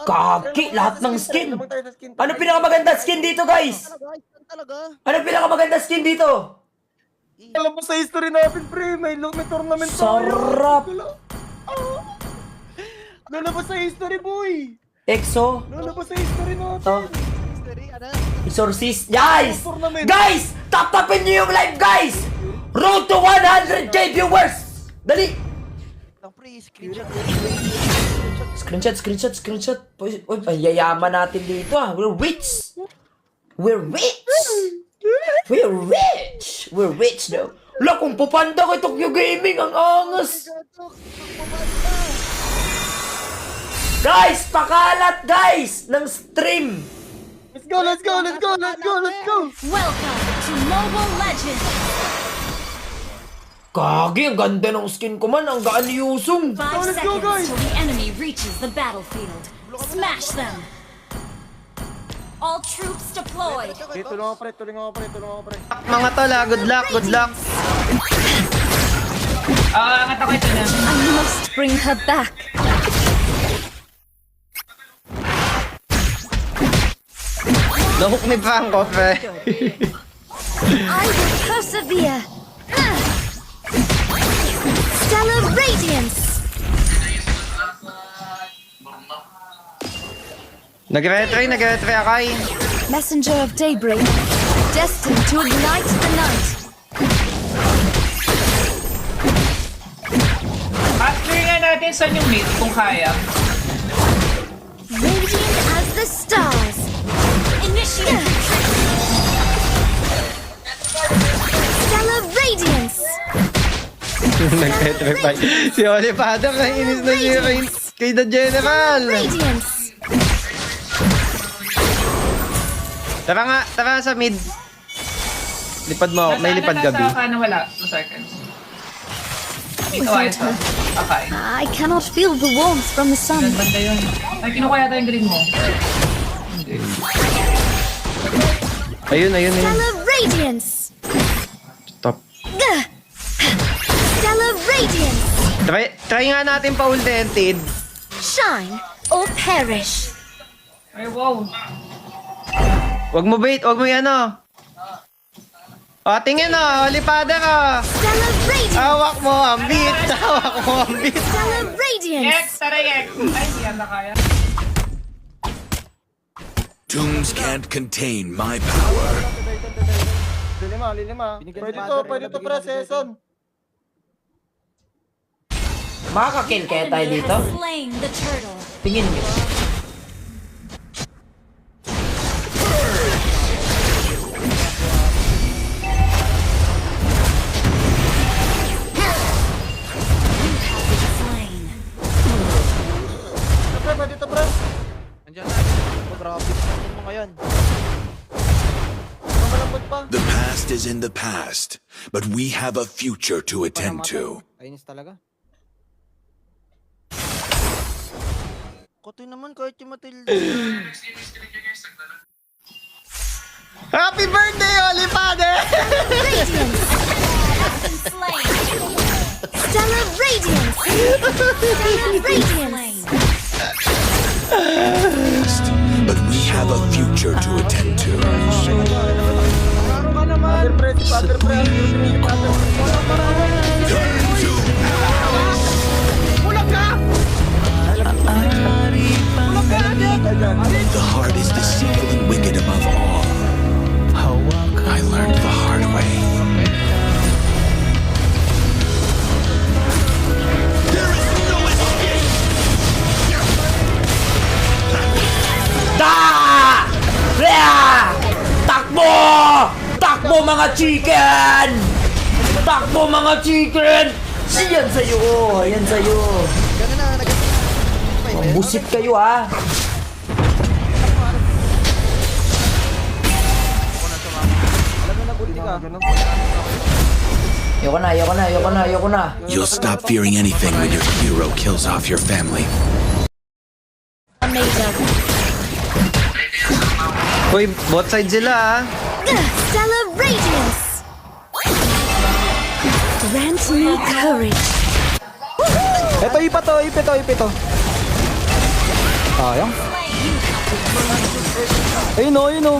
Kaki, lahat ng skin. Lumang tayo sa skin. Ano pinakamaganda skin dito, guys? Talaga. Ano pinakamaganda skin dito? Alam mo sa history natin, pre, may tournament Sarap. Lalabas sa history, boy. EXO. Lalabas sa history natin. To. History, ano? Exorcist. Guys! Tournament. Guys! Tap-tapin nyo yung live, guys! Road to 100k viewers! Dali! Ang pre, screenshot. Screenshot. Uy, ay, yayaman natin dito ah. We're rich! We're rich though. Wala, kung pupanda kay Tokyo Gaming, ang angas! Guys! Pakalat, guys! Ng stream! Let's go. Welcome to Mobile Legends! Kagi, ang ganda ng skin ko man. Ang gaan ni Yusung. 5 Let's go, seconds guys. till the enemy reaches the battlefield. Smash them! All troops deployed! Okay, tulungan ako, pre. Mga tol, good luck. Angat ako ito na. I must bring her back! Nahook ni Franco, pre. I will persevere! Stellar Radiance! Nagre-try akay. Messenger of Daybreak, destined to ignite the night. Clear nga natin saan yung mid kung kaya. Radiant as the stars. Initiate retreat. Stellar Radiance. Nagre-try pa. Si Oli Father, naiinis na siya kay The General. Radiance. Tara sa mid. Lipad mo, may lipad gabi. Nasa wala. 2 seconds. Dito ayos to. Okay. I cannot feel the warmth from the sun. Banda yun. Ay, kinukuha yata yung green mo. Hindi. Ayun. Stellar Radiance. Stop. Gah! Stellar Radiance. Try nga natin pa-ultented. Shine or perish. Ay, wow. Wag mo yan o. O, tingin o, Oli Father o. Stellar Radiance. Hawak mo ang beat. Stellar Radiance. X, tara X. Ay, hindi yan na kaya. Tombs can't contain my power. Lilima. Pwede to, pre, season. Makakakill kaya tayo dito? Has slain the turtle. Tingin nyo. Slain. Pwede to, pre. Andiyan na. Grabe. Ano mo ngayon? Malambot pa. The past is in the past, but we have a future to attend to. Kainis talaga. Kotoy naman kahit yung Matilda. Happy birthday, Oli Father! Slain. Stellar Radiance. Stellar Radiance. But we have a future to attend to. Father, pre. The heart is deceitful and wicked above all. I learned the hard way. There is no escape! Takbo! Takbo mga chicken! Takbo mga chicken! Yan sa'yo! Yan sa'yo! Gano'n na, Busit kayo ah! alam mo na, bulti ka. Ayoko na! You'll stop fearing anything when your hero kills off your family. Made of. Uy, both side sila ah. Stellar Radiance. Grant me courage. Ito, ipa to. Sayang. Slain. Ayun o, ayun o.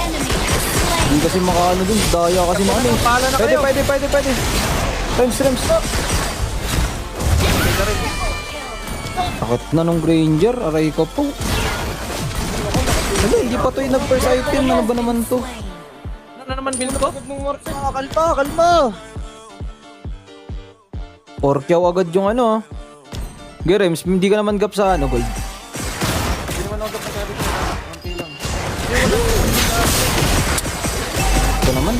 Enemy slain. Hindi kasi makaano dun. Daya kasi na ano. Pala na Pwede, kayo. pwede. Rems. Takot na nung Granger. Aray ko po. Ano, hindi pa to yung nag-first item. Ano ba naman to? Ano na naman build ko? Kalma. 4 agad yung ano ah. Gerems, hindi ka naman gap sa ano, gold. Ito naman.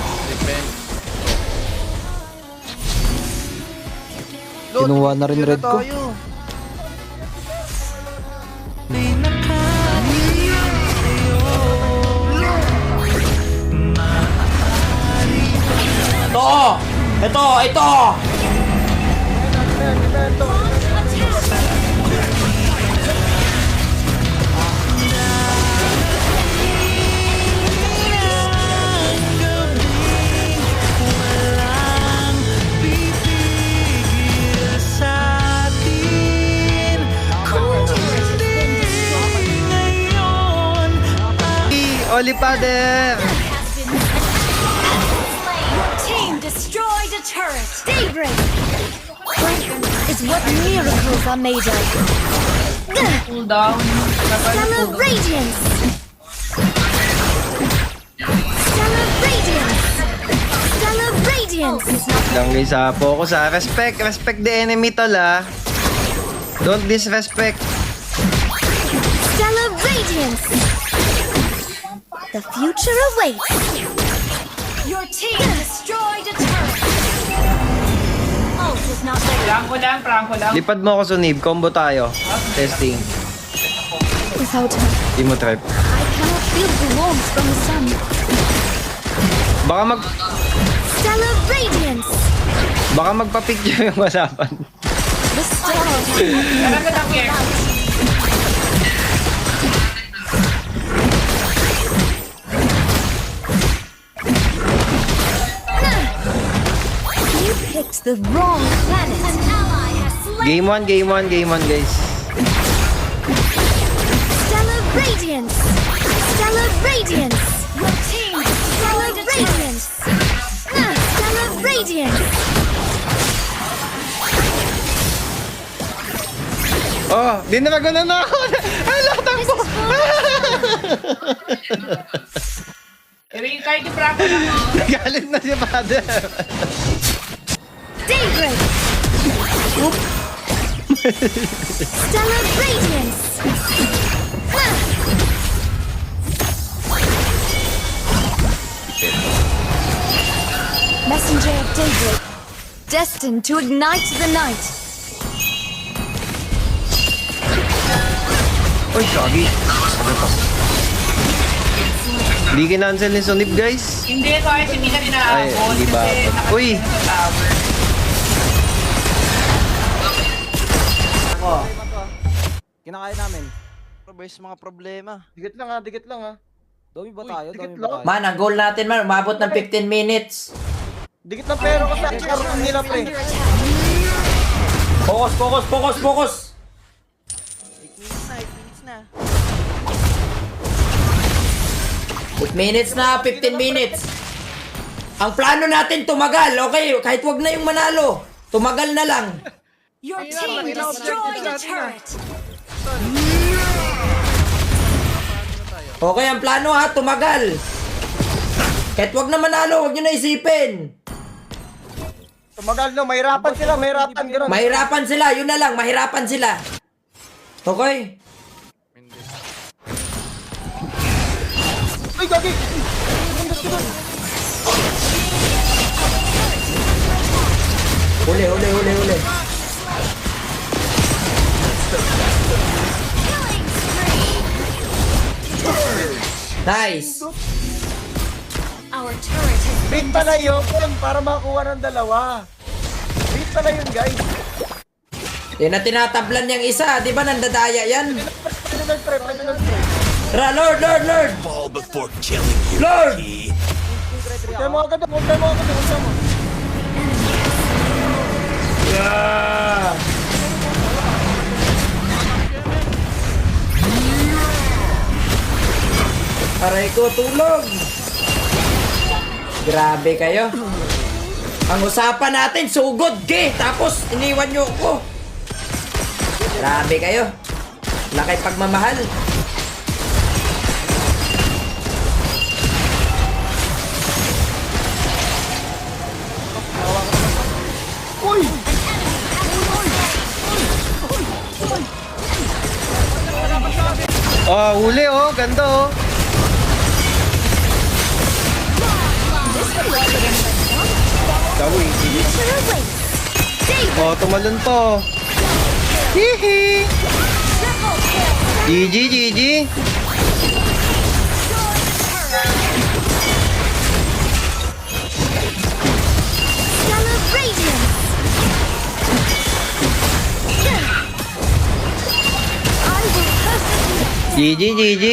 Kinuha na rin red ko. Ito! Holy Father! Team destroyed a turret. Daybreak. Strength is what miracles are made of. Cool down. Stellar radiance. Stellar radiance. Stellar radiance. Lang guys ha, focus ha. Respect the enemy tol ha. Don't disrespect. Stellar radiance. The future awaits. Your team destroyed a turret. Ult is not ready. Prangko lang. Lipad mo ako Sunib, combo tayo. Testing. Without her, Di mo trip. I cannot feel the warmth from the sun. Stellar radiance. Baka magpa-picture yung usapan. The stars. Talaga na Pierre. You picked the wrong planet. An ally has slain. Game 1 guys. Stellar radiance. Stellar radiance. Your team destroyed a radiance. Stellar radiance. Oh, dinarago na ako. Hala, takbo. Pero yung kahit yung prangko lang. Galit na si Father. Daybreak. Stellar radiance. Messenger of daybreak, destined to ignite the night. Uy, sorry. Hindi kinancel ni Sunib guys. Hindi, kahit hindi ka Ay, ninaabot. hindi ba? Kasi Uy. nakatingin sa tower. Kinakaya namin. Provides mga problema. Dikit lang ha. Dami ba Uy, tayo? dikit Dami lang. ba tayo? Man, ang goal natin man, umabot ng 15 minutes. Dikit lang pero kasi karoon nila pre. Focus! 8 minutes na, 8 minutes na. 8 minutes na, 15 minutes. Ang plano natin tumagal, okay? Kahit wag na yung manalo. Tumagal na lang. Your team destroyed a turret. Okay, ang plano ha, tumagal. Kahit wag na manalo, wag nyo na isipin. Tumagal no, mahirapan sila, mahirapan gano'n. Mahirapan sila, yun na lang, mahirapan sila. Okay? Ay, gagi! Huli. Nice. Our turret has Bait pala yun para makuha ng dalawa. Bait pala yun guys. Yan na tinatablan yung isa, di ba nandadaya yan? Pwede lang pre. Tara, Lord! Fall before killing you. Lord! Huwag mo agad. Aray ko, tulog! Grabe kayo. Ang usapan natin, sugod, ge! Tapos, iniwan nyo ko. Grabe kayo. Laki pagmamahal. Oh, huli oh. Ganda oh. Oh, tumalon to. Hihi. GG, GG. Stellar Radiance! I will perfectly GG, GG.